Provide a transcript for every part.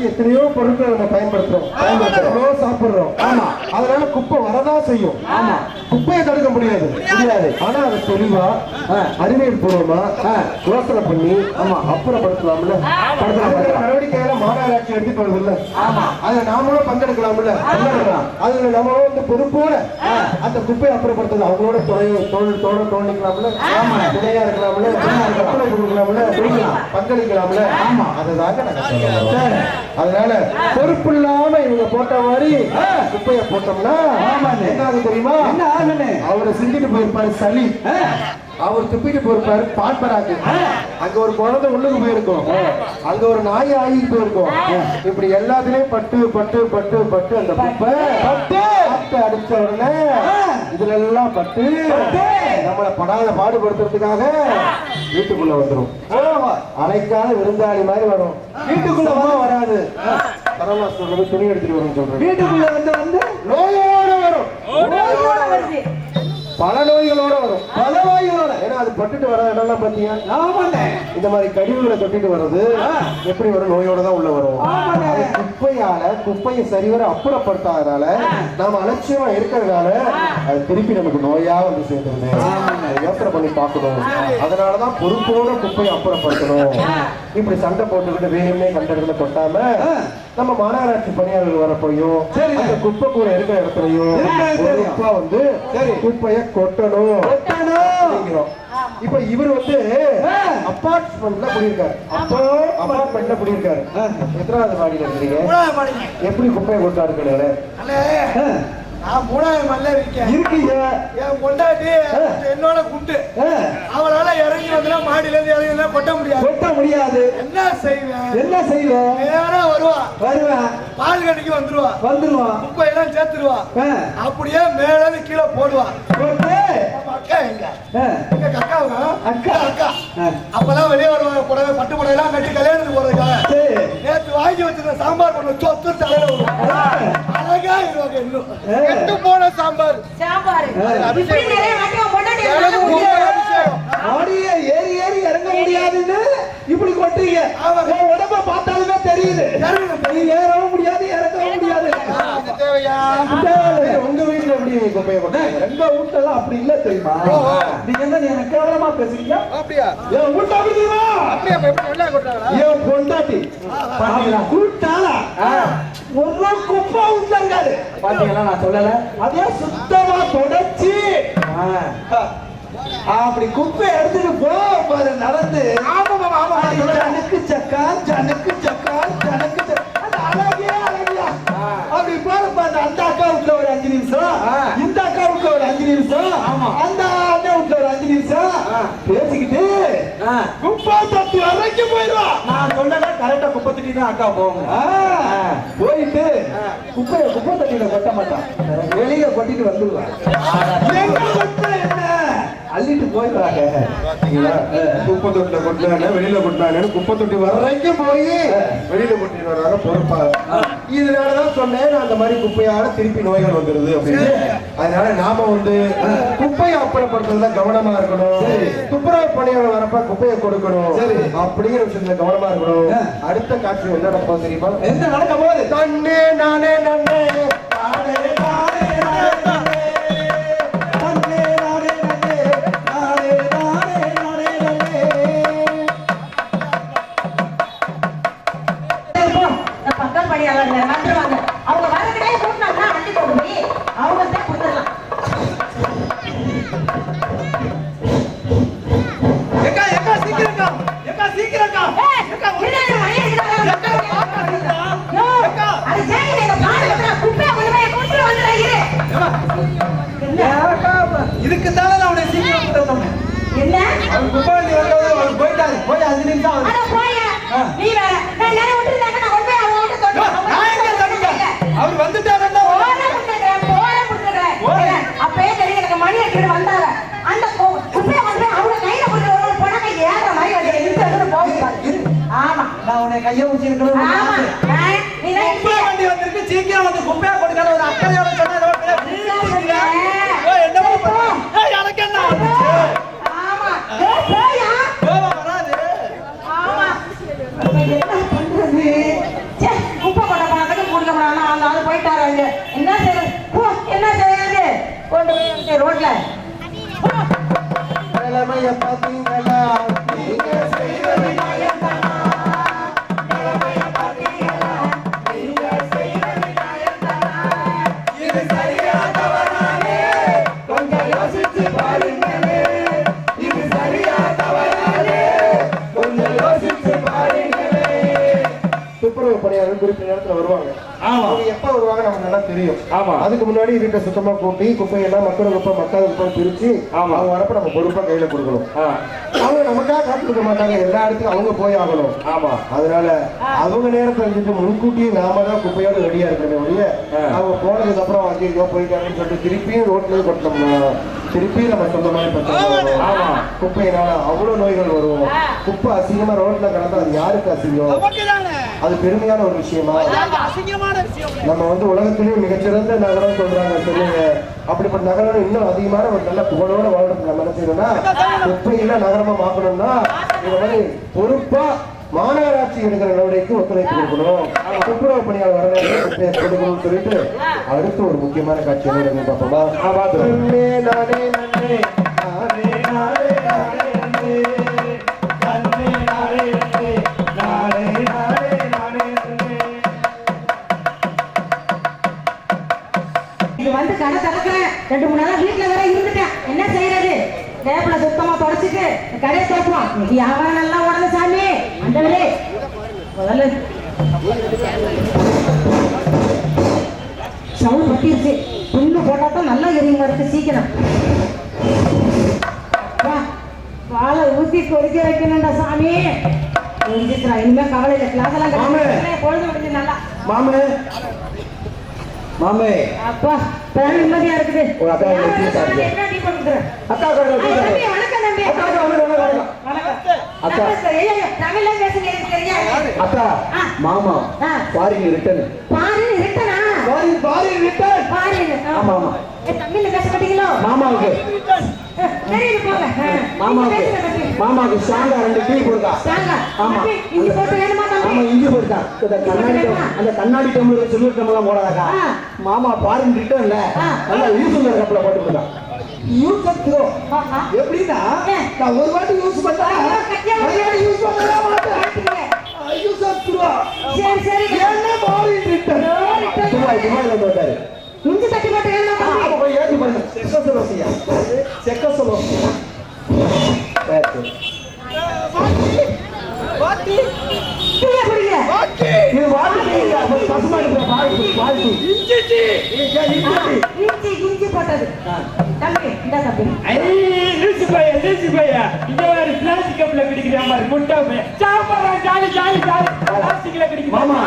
எத்தனையோ பொருட்களை நம்ம பயன்படுத்துறோம், சாப்பிடுறோம். ஆமா, அதனால குப்பை வரதான் செய்யும். ஆமா, குப்பையை தடுக்க முடியாது. ஆனா அதை தெளிவா அறிவியல் பூர்வமா யோசனை பண்ணி அப்புறப்படுத்தலாம்ல. நடவடிக்கைகளை மாநகராட்சி எடுத்துட்டு வருது இல்ல, அதுல நாமளும் பங்கெடுக்கலாம்ல. அதுல நம்மளும் வந்து பொறுப்போட அந்த குப்பையை அப்புறப்படுத்துறது அவங்களோட தோணிக்கலாம்ல, துணையா இருக்கலாம்ல, கொடுக்கலாம்ல, பங்களிக்கலாம்ல. அதுதாங்க அதனால பொறுப்பு இல்லாம இவங்க போட்ட மாதிரி குப்பையை போட்டோம்னா என்ன ஆகுது தெரியுமா? அவரை செஞ்சுட்டு போயிருப்பாரு சளி, அவர் துப்பிட்டு போயிருப்பாரு பாட்பராக்கு, அங்க ஒரு குழந்தை உள்ளுக்கு போயிருக்கும், அங்க ஒரு நாய் ஆகிட்டு போயிருக்கும். இப்படி எல்லாத்துலயும் பட்டு பட்டு பட்டு பட்டு அந்த குப்பை அடிச்ச உடனே இதுல எல்லாம் பட்டு நம்மளை படாத பாடுபடுத்துறதுக்காக வீட்டுக்குள்ள வந்துடும். அழைக்காத விருந்தாளி மாதிரி வரும். வீட்டுக்குள்ள வராது, பரவாயில்ல துணி எடுத்துட்டு வரும் சொல்றேன். வீட்டுக்குள்ள வந்து நோயோட வரும், பல நோய்களோட வரும், பல நோய்களோட. ஏன்னா அது பட்டுட்டு வர இடம்லாம் பாத்தீங்கன்னா இந்த மாதிரி கழிவுகளை தொட்டிட்டு வர்றது எப்படி வரும்? நோயோட தான் உள்ள வரும். குப்பையால குப்பையை சரிவர அப்புறப்படுத்தாதனால நாம அலட்சியமா இருக்கிறதுனால அது திருப்பி நமக்கு நோயா வந்து சேர்ந்துருது. யோசனை பண்ணி பார்க்கணும். அதனாலதான் பொறுப்போட குப்பையை அப்புறப்படுத்தணும். இப்படி சண்டை போட்டுக்கிட்டு வேணும்னே கண்ட இடத்துல கொட்டாம நம்ம மாநகராட்சி பணியாளர்கள் வரப்போயும் அந்த குப்பை கூட இருக்கிற இடத்துலயும் பொறுப்பா வந்து குப்பையை கொட்டணும். இப்ப இவர் வந்து அபார்ட்மெண்ட்ல குடியிருக்காரு. அபார்ட்மெண்ட்ல குடியிருக்காரு. எத்தனாவது மாடியில இருக்கிறீங்க? எப்படி குப்பையை கொட்டாரு? நான் 3ஆவது மாடில இருக்கீங்க. என் பொண்டாட்டி என்னோட குண்டு, அவளால இறங்கி வந்தா மாடியில இருந்து இறங்கி கொட்ட முடியாது. என்ன செய்வேன்? நேரா வருவா, பால் கடைக்கு வந்துருவா, குப்பையெல்லாம் சேர்த்துருவா, அப்படியே மேல இருந்து கீழே போடுவா. அக்கா எங்க அக்கா அப்பெல்லாம் வெளியே வருவாங்க, புடவை பட்டு புடவைலாம் கட்டி கல்யாணத்துக்கு போறதுக்காக. நேற்று வாங்கி வச்சிருந்த சாம்பார் பண்ண சொத்து தலையில அழகா இருவாங்க. இன்னும் போன சாம்பார் ஏறி ஏறி இறங்க முடியாதுன்னு இப்படி கொட்டுறீங்க. உடம்ப பார்த்தாலுமே தெரியுது, ஏறவும் முடியாது இறக்கவும் முடியாது. உங்க வீட்டுல எப்படி குப்பையை கொட்டாங்க? எங்க வீட்டுல அப்படி இல்ல தெரியுமா? நீங்க என்ன கேவலமா பேசுறீங்க? அப்படியா? என் வீட்டு அப்படி தெரியுமா? என் பொண்டாட்டி கூட்டாளா ஒரு குப்பை உண்டாரு பாத்தீங்களா? நான் சொல்லல, அதே சுத்தமா தொடச்சி அப்படி குப்பை எடுத்துட்டு போற நடந்து ஜனக்கு சக்கா ஜனக்கு சக்கா ஜனக்கு அழகியா அப்படி போறப்ப அந்த அக்காவுக்குள்ள ஒரு 5 நிமிஷம், இந்த அக்காவுக்கு ஒரு 5 நிமிஷம், அந்த அண்ணாவுக்கு ஒரு 5 நிமிஷம் பேசிக்கிட்டு குப்பை தொட்டி வரைக்கும் போயிடுவா. நான் சொன்னா கரெக்டா குப்பை தொட்டி தான் அக்கா போவாங்க. போயிட்டு குப்பை தொட்டியில கொட்ட மாட்டான், வெளியில கொட்டிட்டு வந்துடுவான். என்ன அள்ளிட்டு போயிடுறாங்க. குப்பை தொட்டில கொட்டினாங்க, வெளியில கொட்டினாங்க, குப்பை தொட்டி வரைக்கும் போய் வெளியில கொட்டிட்டு வர்றாங்க பொறுப்பா. இதனாலதான் சொன்னேன், அந்த மாதிரி குப்பையால திருப்பி நோய்கள் வந்துருது அப்படின்னு. அதனால நாம வந்து குப்பையை அப்புறப்படுத்துறதுல கவனமா இருக்கணும். துப்புரவு பணியாளர் வரப்ப குப்பையை கொடுக்கணும் அப்படிங்கிற விஷயத்துல கவனமா இருக்கணும். அடுத்த காட்சி என்ன நடக்கும் தெரியுமா? என்ன நடக்க போகுது? தண்ணே நானே நன்னே இதுக்கு தானே நான் உன்னை சீக்கிரம் கூட்டணும். என்ன போயிட்டாரு, போய் 5 நிமிஷம் நீ வேற நான் விட்டுருந்தாங்க, நான் கொண்டு போய் அவங்க நிலைமைய பாத்தீங்களா நீங்க செய்வது நியாயம்தானா நிலைமைய பாத்தீங்களா நீங்க செய்வது நியாயம்தானா இது சரியா தவறானே கொஞ்சம் யோசிச்சு பாருங்களே இது சரியா தவறானே கொஞ்சம் யோசிச்சு பாருங்களே துப்புரவு பணியாளர்கள் குறிப்பிட்ட நேரத்துல வருவாங்க அவங்க எப்ப வருவாங்க நமக்கு நல்லா தெரியும் அதுக்கு முன்னாடி வீட்டை சுத்தமா கூட்டி குப்பையெல்லாம் மக்கள் குப்பை மக்காத குப்பை பிரிச்சு அவங்க வரப்ப நம்ம பொறுப்பா கையில கொடுக்கணும் அவங்க நமக்காக காத்து கொடுக்க மாட்டாங்க எல்லா இடத்துக்கும் அவங்க போய் ஆகணும் அதனால அவங்க நேரத்தை வந்துட்டு முன்கூட்டியே நாம தான் குப்பையோட ரெடியா இருக்கணும் ஒழிய அவங்க போனதுக்கு அப்புறம் அங்கேயோ போயிட்டாங்கன்னு சொல்லிட்டு திருப்பியும் ரோட்லயே கொட்டணும்னா திருப்பியும் நம்ம சொந்த மாதிரி பண்றோம் குப்பையினால அவ்வளவு நோய்கள் வரும் குப்பை அசிங்கமா ரோட்ல கிடந்தா அது யாருக்கு அசிங்கம் அது பெருமையான ஒரு விஷயமா நம்ம வந்து உலகத்திலேயே மிகச்சிறந்த நகரம் சொல்றாங்க சொல்லுங்க அப்படிப்பட்ட நகரம் இன்னும் அதிகமான ஒரு நல்ல புகழோட வாழ்றதுக்கு நம்ம என்ன செய்யணும்னா குப்பையில நகரமா மாற்றணும்னா இந்த மாதிரி பொறுப்பா மாநகராட்சி எடுக்கிற நடவடிக்கைக்கு ஒத்துழைப்பு கொடுக்கணும் துப்புரவு பணியாளர் வர கொடுக்கணும்னு சொல்லிட்டு அடுத்து ஒரு முக்கியமான காட்சி என்ன பார்ப்போமா வந்து கடை திறக்கிறேன் 2-3 நாளா வீட்டுல வேற இருந்துட்டேன் என்ன செய்யறது டேபிள சுத்தமா தொடச்சிட்டு கடையை திறப்போம் வியாபாரம் நல்லா உடனே சாமி அந்த வேலை முதல்ல சவுண்ட் பட்டிருச்சு புண்ணு போட்டாதான் நல்லா எரியுமா இருக்கு சீக்கிரம் பாலை ஊத்தி கொதிக்க வைக்கணும்டா சாமி இனிமே கவலை இல்லை கிளாஸ் எல்லாம் பொழுது விடுச்சு நல்லா மாமே மாமே அப்பா பிராணி நிம்மதியா இருக்குது ஒரு அக்கா என்ன டீ கொடுக்குறேன் அக்கா வணக்கம் தம்பி அக்கா தமிழ்ல பேசுங்க எனக்கு தெரியாது அக்கா மாமா ஃபாரின் ரிட்டர்ன் ஃபாரின் ரிட்டர்ன் ஆமா ஆமா தமிழ்ல பேச மாட்டீங்களோ மாமாவுக்கு தெரியுது போங்க மாமாவுக்கு ஸ்ட்ராங்கா 2 டீ கொடுங்க ஆமா இஞ்சி போட்டு வேணுமா ஆமா இஞ்சி போடுதா அந்த கண்ணாடி டம்ளர் சில்வர் டம்ளர் போடாதா மாமா ஃபாரின் ரிட்டர்ன்ல நல்லா யூஸ் கப்ல போட்டு கொடுங்க யூஸ் த்ரோ எப்படின்னா நான் ஒரு வாட்டி யூஸ் பண்ணா யூஸ் பண்ணவே மாட்டேன் யூஸ் த்ரோ சரி சரி என்ன ஃபாரின் ரிட்டர்ன் துபாய்ல போட்டாரு இஞ்சி தட்டி போட்டு வேணுமா அப்ப போய் ஏத்தி பாருங்க செக்கசலோசியா வாட்டி டீயா குடிங்க இது வாட்டி பசுமாடு வாட்டி இஞ்சி போட்டது தம்பி இந்த தம்பி லூசு பையா இங்க ஒரு பிளாஸ்டிக் கப்ல குடிக்கிற மாதிரி முட்டை சாப்பிடுறா ஜாலி பிளாஸ்டிக்ல குடிக்கிற மாமா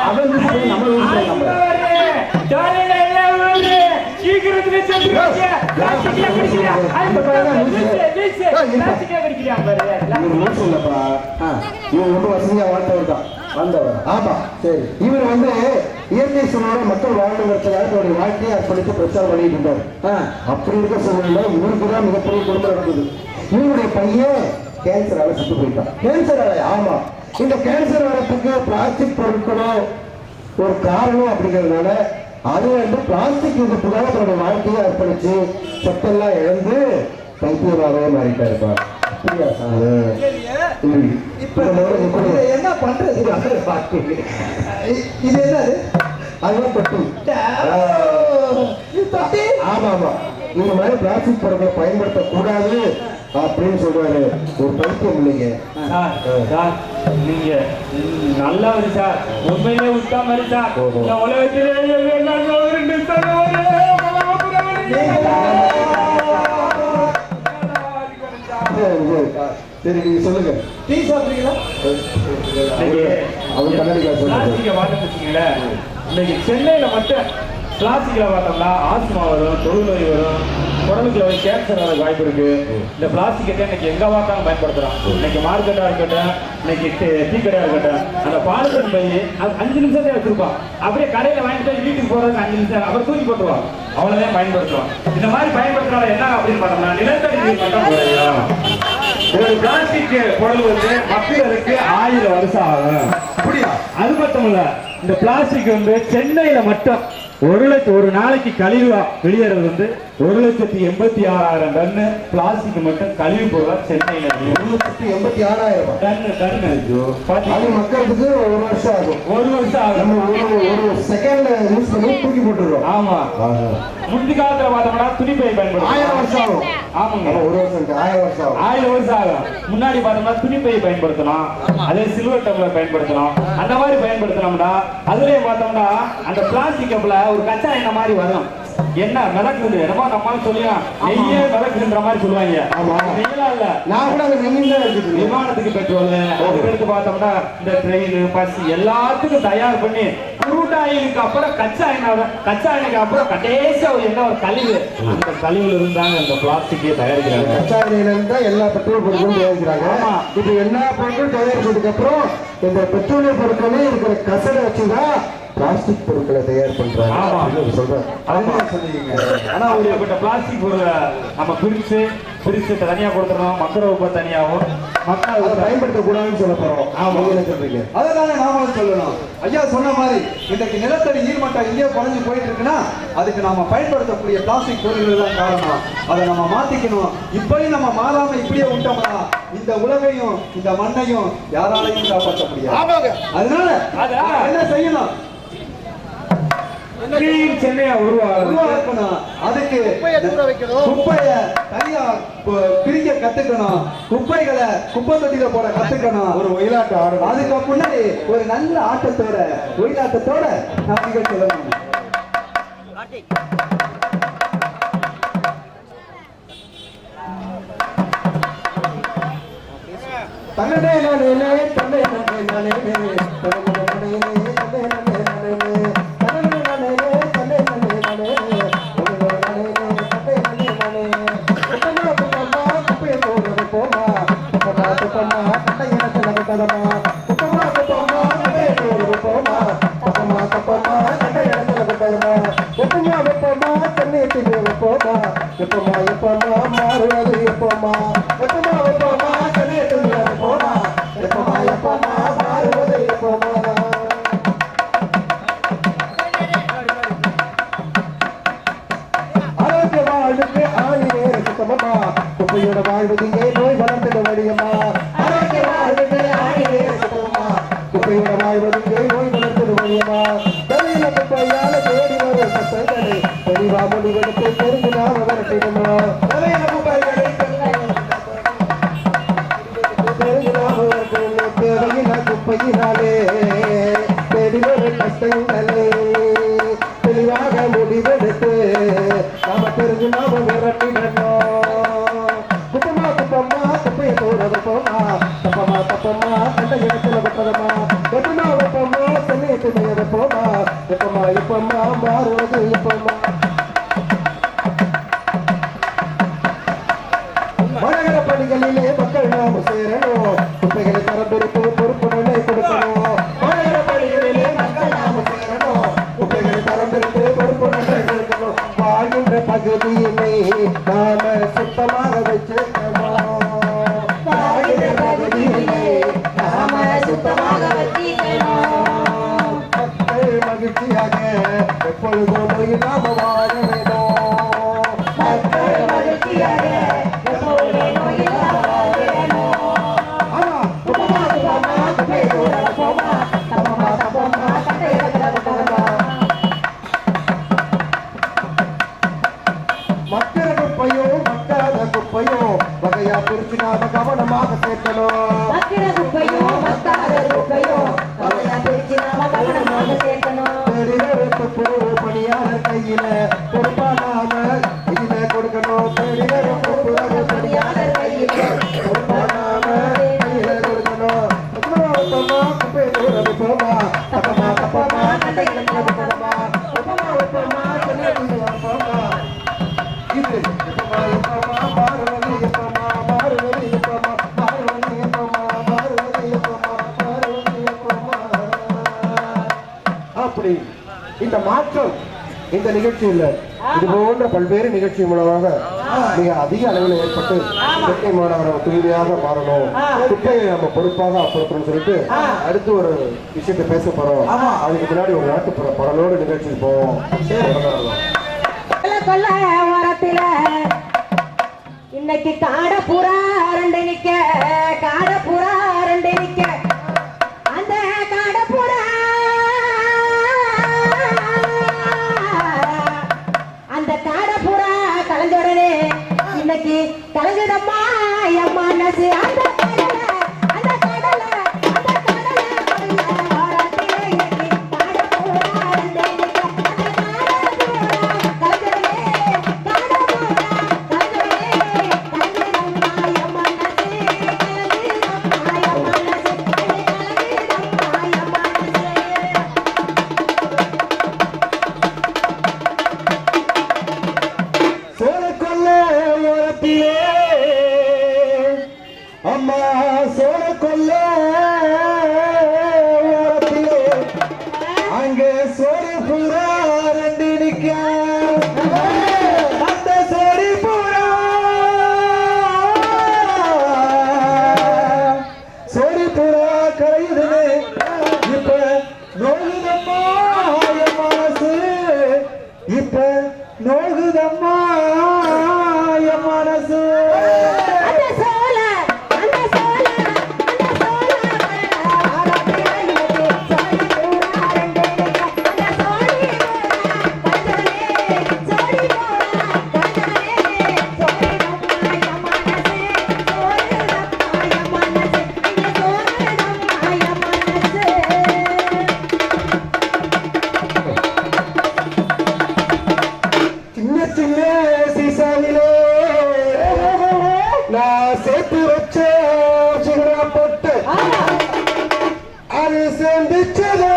அவன் நம்ம சீக்கிரத்துல சொல்லுங்க பிளாஸ்டிக்ல குடிக்கிறியா பிளாஸ்டிக்ல குடிக்கிறியா பாரு இவர் ரொம்ப வசதியா வந்தவர் ஆமா சரி இவர் வந்து இயற்கை சூழலோட மக்கள் வாழணுங்கிறதுக்காக தன்னுடைய வாழ்க்கையை அர்ப்பணித்து பிரச்சாரம் பண்ணிட்டு இருந்தார் அப்படி இருக்க சூழ்நிலை இவருக்கு தான் மிகப்பெரிய குடும்பம் நடக்குது இவருடைய பையன் கேன்சரால சுட்டு போயிட்டான் கேன்சரால ஆமா இந்த கேன்சர் வரத்துக்கு பிளாஸ்டிக் பொருட்களும் ஒரு காரணம் அப்படிங்கிறதுனால அது வந்து பிளாஸ்டிக் எதிர்ப்புக்காக தன்னுடைய வாழ்க்கையை அர்ப்பணிச்சு சொத்தெல்லாம் இழந்து பைத்தியமாகவே மாறிட்டாருப்பா என்ன பண்றது இது என்னது அதுதான் தொட்டி ஆமா ஆமா இந்த மாதிரி பிளாஸ்டிக் பொருட்களை பயன்படுத்தக்கூடாது அப்படின்னு சொல்றாரு ஒரு பைத்தியம் இல்லைங்க நீங்க நல்லவர் சார் உண்மையிலே விட்டா மாதிரி சார் சரி நீங்க சொல்லுங்க டீ சாப்பிடுறீங்களா அவங்க கண்ணாடி பிளாஸ்டிக்கை வாட்டீங்களே இன்னைக்கு சென்னையில மட்டும் பிளாஸ்டிக்ல பார்த்தோம்னா ஆஸ்மா வரும் தொழுநோய் வரும் குடலுக்குள்ள வந்து கேன்சர் வர வாய்ப்பு இருக்கு இந்த பிளாஸ்டிக்கை இன்னைக்கு எங்க பார்த்தாலும் பயன்படுத்துறோம் இன்னைக்கு மார்க்கெட்டா இருக்கட்டும் இன்னைக்கு டீ கடையா இருக்கட்டும் அந்த பாலித்தீன் பை 5 நிமிஷத்தையே வச்சிருப்பான் அப்படியே கடையில வாங்கிட்டு வீட்டுக்கு போறதுக்கு 5 நிமிஷம் அப்புறம் தூக்கி போட்டுருவான் அவ்வளவுதான் பயன்படுத்துவோம் இந்த மாதிரி பயன்படுத்துறதால என்ன அப்படின்னு பார்த்தோம்னா நிலத்தடி நீர் மட்டம் குறையும் ஒரு பிளாஸ்டிக் பொருள் வந்து மக்களுக்கு 1000 வருஷம் ஆகும் அப்படியா அது மட்டும் இல்ல இந்த பிளாஸ்டிக் வந்து சென்னையில மட்டும் ஒரு நாளைக்கு கழிவு வெளியேறது வந்து 1,86,000 டன்னு பிளாஸ்டிக் மட்டும் கழிவு பொருளா சென்னையில 1,86,000 டன்னு அது மக்களுக்கு ஒரு வருஷம் ஆகும். நம்ம ஒரு செகண்ட்ல யூஸ் பண்ணி தூக்கி போட்டுறோம். ஆமா, முந்தி காலத்துல பார்த்தோம்னா துணிப்பை பயன்படுத்தும். 1000 வருஷம் ஆகும். ஆமாங்க, ஒரு வருஷம் 1000 வருஷம் ஆகும். 1000 வருஷம் ஆகும். முன்னாடி பார்த்தோம்னா துணிப்பை பயன்படுத்தணும், அதே சில்வர் டம்ளர் பயன்படுத்தணும். அந்த மாதிரி பயன்படுத்தினோம்னா அதுலயே பார்த்தோம்னா அந்த பிளாஸ்டிக் கப்ல ஒரு கச்சா எண்ணெய் மாதிரி வரும். என்ன நடக்குது என்னமோ நம்ம சொல்லியா நெய்யே நடக்குதுன்ற மாதிரி சொல்லுவாங்க. நெய்யெல்லாம் இல்ல, நான் கூட அந்த நெய்யில் தான் இருக்குது. விமானத்துக்கு பெட்ரோல், அதுக்கடுத்து பார்த்தோம்னா இந்த ட்ரெயின் பஸ் எல்லாத்துக்கும் தயார் பண்ணி குரூட் ஆயிலுக்கு அப்புறம் கச்சா எண்ணெய்க்கு அப்புறம் கடைசியா ஒரு என்ன ஒரு கழிவு, அந்த கழிவுல இருந்தாங்க இந்த பிளாஸ்டிக்கே தயாரிக்கிறாங்க. கச்சா எண்ணெயில இருந்தா எல்லா பெட்ரோல் பொருட்களும் தயாரிக்கிறாங்க. இப்ப எல்லா பொருட்களும் தயாரிச்சதுக்கு அப்புறம் இந்த பெட்ரோலிய பொருட்களே இருக்கிற கசடை வச்சுதான் பிளாஸ்டிக் பொருட்களை தயார் பண்றாங்க சொல்றேன். ஆனா ஒரு பிளாஸ்டிக் பொருளை நம்ம பிரிச்சு தனியா கொடுத்துறோம், மக்கள் உப்ப தனியாகவும் மக்கள் அதை பயன்படுத்தக்கூடாதுன்னு சொல்ல போறோம். அதனால நாம சொல்லணும். ஐயா சொன்ன மாதிரி இன்றைக்கு நிலத்தடி நீர்மட்டம் எங்கேயோ குறைஞ்சு போயிட்டு இருக்குன்னா அதுக்கு நாம பயன்படுத்தக்கூடிய பிளாஸ்டிக் பொருட்கள் தான் காரணம். அதை நம்ம மாத்திக்கணும். இப்படியும் நம்ம மாறாம இப்படியே விட்டோம்னா இந்த உலகையும் இந்த மண்ணையும் யாராலையும் காப்பாற்ற முடியாது. அதனால என்ன செய்யணும்? சென்னையா உருவாக்கணும். அதுக்கு குப்பைய தனியா பிரிக்க கத்துக்கணும். குப்பைகளை குப்பை தொட்டியில போட கத்துக்கணும். ஒரு ஒயிலாட்ட ஆடணும். அதுக்கு முன்னாடி ஒரு நல்ல ஆட்டத்தோட ஒயிலாட்டத்தோட நம்ம நிகழ்ச்சி சொல்லணும். தன்னே நானே தன்னே நானே குப்பையோட வாழ்வதிங்கே நோய் வளர்ந்துட வழியம்மா. குப்பையோட வாழ்வதிங்கே நோய் வளர்ந்துட வழியம்மா. தலையில குப்பையால தேடி வரும் சத்தங்களை தெளிவா முடிவெடுத்து தெரிந்து நாம வரட்டிடுமா. தலையில குப்பைகளை தெரிந்து நாம வரட்டிடுமா. தேவையில்ல குப்பையினாலே தேடி வரும் கஷ்டங்களே தெளிவாக முடிவெடுத்து நாம தெரிஞ்சு நாம விரட்டிடணும். குப்பமா குப்பமா குப்பையை போறது போமா, தப்பமா தப்பமா கண்ட இடத்துல விட்டதமா, வெப்பமா வெப்பமா சென்னையத்து மேயத போமா, எப்பமா எப்பமா மாறுவது எப்பமா. மாநகர பணிகளிலே மக்கள் நாம சேரணும். குப்பைகளை தரம்பிரித்து பொறுப்பு நிலை கொடுக்கணும். மாநகர பணிகளிலே மக்கள் நாம சேரணும். குப்பைகளை தரம்பிரித்து பொறுப்பு நிலை கொடுக்கணும். வாழ்கின்ற பகுதியினை நாம சுத்தமாக வச்சிருக்கணும். வாழ்கின்ற பகுதியினை நாம சுத்தமாக வச்சிருக்கணும். மக்கள் மகிழ்ச்சியாக எப்பொழுதும் இல்லாம வாழ வேணும். மக்கள் மகிழ்ச்சியாக எப்பொழுதும் இல்லாம வாழ வேணும். ஆமா குப்பமா குப்பமா குப்பை போட போமா, தப்பமா தப்பமா கண்ட இடத்துல விட்டதமா. மக்கள குப்பையோ மக்காத குப்பையோ வகையா பிரிச்சு நாம கவனமாக சேர்க்கணும். மக்கிற குப்பையோ மக்காத குப்பையோ வகையா பிரிச்சு நாம கவனமாக சேர்க்கணும். பணியாளர் கையில பொறுப்பா நாம இதுல கொடுக்கணும். பணியாளர் கையில பொறுப்பா நாம கையில கொடுக்கணும். குப்பை தூரம் போமா, தப்பமா தப்பமா கண்ட இடத்துல விட்டதமா. எப்பமா எப்பமா போமா. இது எப்பமா எப்பமா மாறுவது எப்பமா மாறுவது எப்பமா மாறுவது எப்பமா மாறுவது எப்பமா மாறுவது எப்பமா. அப்படி இந்த மாற்றம் இந்த நிகழ்ச்சி இல்ல இது போன்ற பல்வேறு நிகழ்ச்சி மூலமாக மிக அதிக அளவில் ஏற்பட்டு சென்னை மாநகரம் தூய்மையாக மாறணும், குப்பையை நம்ம பொறுப்பாக அப்புறப்படும் சொல்லிட்டு அடுத்து ஒரு விஷயத்தை பேச போறோம். அதுக்கு முன்னாடி ஒரு நாட்டுப்புற படலோடு நிகழ்ச்சி போவோம். கொல்ல ஓரத்தில இன்னைக்கு காட புறா ரெண்டு நிக்க, காட புறா ரெண்டு நிக்க, அந்த காட புறா அந்த காட புறா கலைஞ்சோடனே இன்னைக்கு கலைஞ்சதம்மா என் மனசு. அந்த கடலை அந்த கடலை அந்த கடலை கொல்ல ஓரத்தில இன்னைக்கு காட புறா ரெண்டு நிக்க, அந்த காட அம்மா சோழ கொல்ல ஓரத்திலே அங்கே சோழ புறா ரெண்டு நிக்க, அந்த சோழி புறா சோழி புறா கரையுதுன்னு இப்ப நோகுதம்மா என் மனசு, இப்ப நோகுதம்மா என் மனசு. நான் சேர்த்து வச்ச சிகரா போட்டு அது சேர்ந்துச்சதோ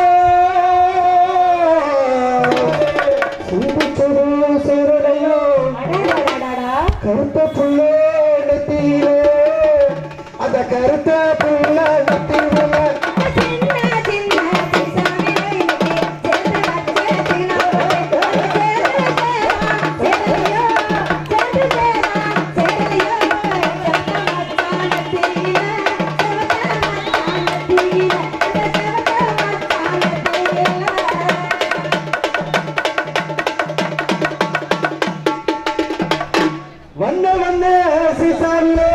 சிந்திச்சதோ சேரலையோ கருத்த புள்ள நெத்தியிலே, அந்த கருத்த புள்ள நெத்தியிலே வண்ண வண்ண சீசாவிலே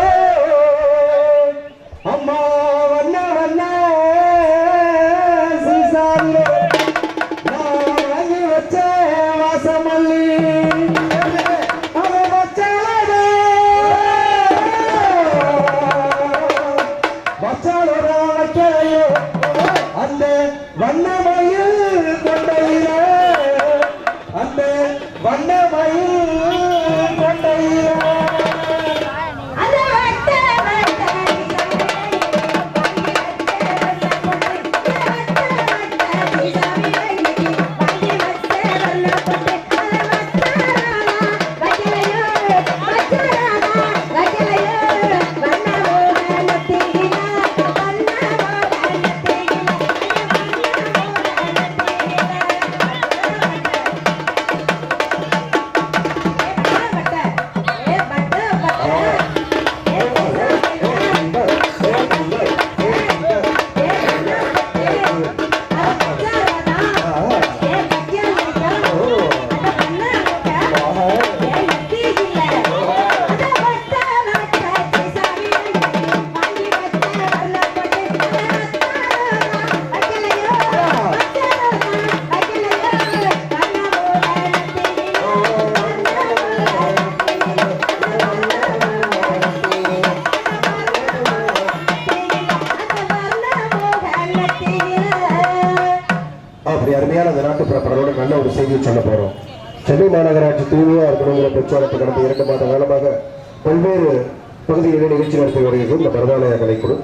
அம்மா வண்ண வண்ண சீசாவிலே நான் வாங்கி வச்ச வாசமல்லி அவன் வச்சாலோ வச்சாலோ வைக்கலையோ அந்த வண்ணமயில் கொண்டையில, அந்த வண்ணமயில் கொண்டையில அருமையான அந்த நாட்டுப்புற படலோட நல்ல ஒரு செய்தியை சொல்ல போறோம். சென்னை மாநகராட்சி தூய்மையா இருக்கணுங்கிற பிரச்சாரத்தை கடந்த 2 மாத காலமாக பல்வேறு பகுதிகளில் நிகழ்ச்சி நடத்தி வருகிறது இந்த பரதாலய கலைக்குழு.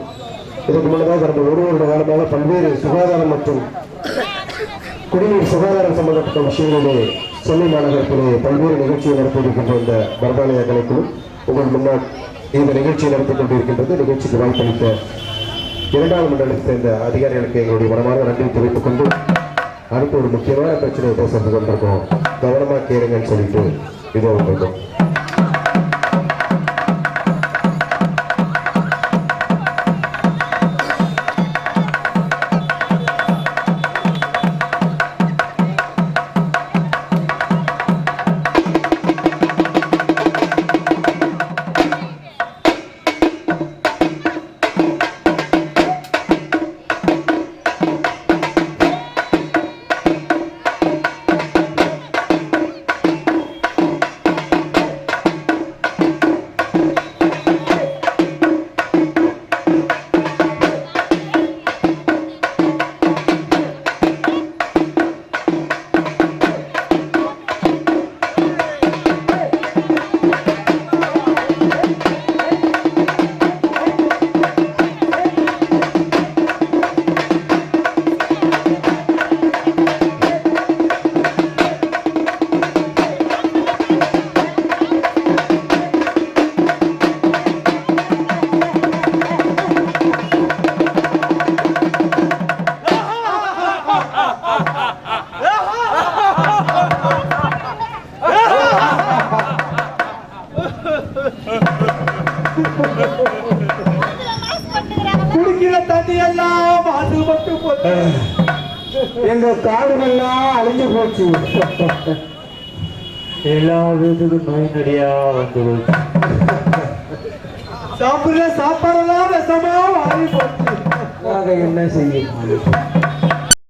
இதற்கு முன்னதாக கடந்த 1 வருட காலமாக பல்வேறு சுகாதாரம் மற்றும் குடிநீர் சுகாதாரம் சம்பந்தப்பட்ட விஷயங்களிலே சென்னை மாநகரத்திலே பல்வேறு நிகழ்ச்சியை நடத்தியிருக்கின்ற இந்த பரதாலய கலைக்குழு உங்கள் முன்னால் இந்த நிகழ்ச்சியை நடத்திக் கொண்டிருக்கின்றது. நிகழ்ச்சிக்கு வாய்ப்பளித்த 2வது மண்டலத்தை சேர்ந்த அதிகாரிகளுக்கு எங்களுடைய மனமான நன்றி தெரிவித்துக் கொண்டு அடுத்து ஒரு முக்கியமான பிரச்சனையை பேசுறது கொண்டிருக்கோம். கவனமா கேளுங்கன்னு சொல்லிட்டு இதோ வந்திருக்கோம். குடிக்கிற தண்ணி எல்லாம் மாசுபட்டு போச்சு. எங்க காடுகள்லாம் அழிஞ்சு போச்சு. எல்லா வீட்டுக்கும் நோய் நடியா வந்து சாப்பிடுற சாப்பாடெல்லாம் விஷமா மாறி போச்சு. அதை என்ன செய்யும்?